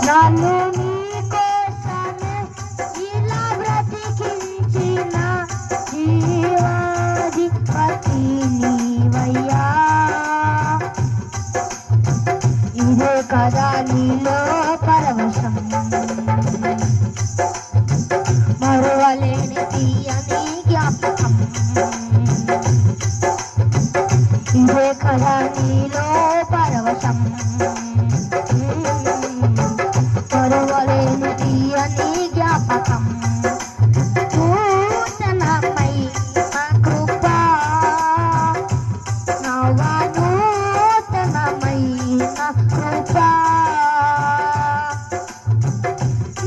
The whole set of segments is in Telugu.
నన్ను నీ కోసమే ఇలా బ్రతికించిన జీవాధిపతి నీవయ్యా. ఇదే కదా నీలో పరవశం, మరువలేని తీయని జ్ఞాపకం. ఇదే కదా నీలో పరవశం, మరువలేని తీయని జ్ఞాపకం. నూతనమై నా కృప, నూతనమై నా కృప.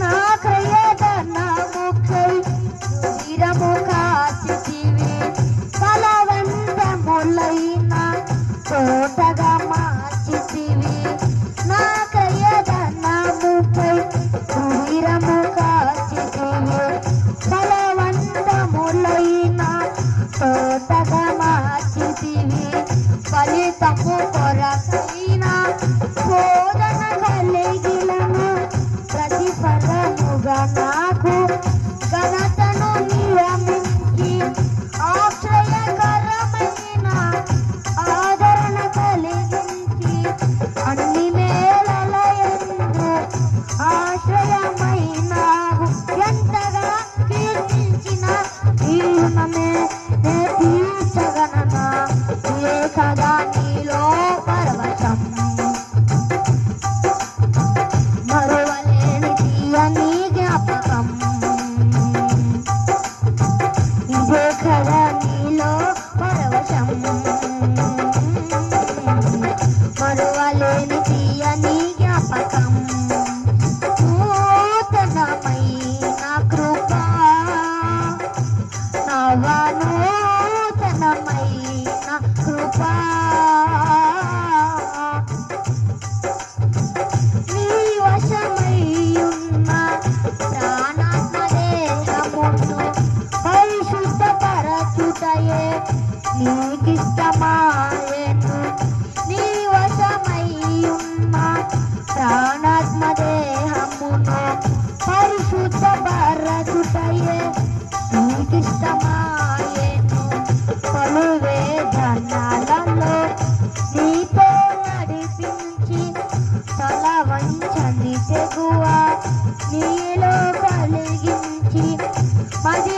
నా క్రయధనముకై రుధిరము కాచితివి, బలవంతములైన తోటగా మార్చితివి. నా క్రయధనముకై రుధిరము కాచితివి, బలవంతములైన తోటగా మార్చితివి. ఫలితము కొరకైన శోధన కలిగిలను, ప్రతిఫలముగా నాకు ఘనతను నియమించి ఆశ్రయకరమైన ఆదరణ కలిగించి అన్ని మేలలయందు ఆశ్రయమైనావు. ఎంతగా కీర్తించిన దీనమే నే తీర్చగలనా, ఏ కదా నీలో పరవశం, మరువలేని తీయని జ్ఞాపకం. ఇదే కదా నీలో పరవశం, మరువలేని తీయని జ్ఞాపకం. నూతనమై నా కృప, నూతనమై నా కృప. నీ వశమై ఉన్న ప్రాణాత్మ దేహమును పరిశుద్ధపరచుటయే నీకిష్టమాయెను. నీ వశమై ఉన్న ప్రాణాత్మ దేహమును పరిశుద్ధపరచుటయే నీకిష్టమాయెను. పలు వేదనలలో నీతో నడిపించి తల వంచని తెగువ నీలో కలిగించి మది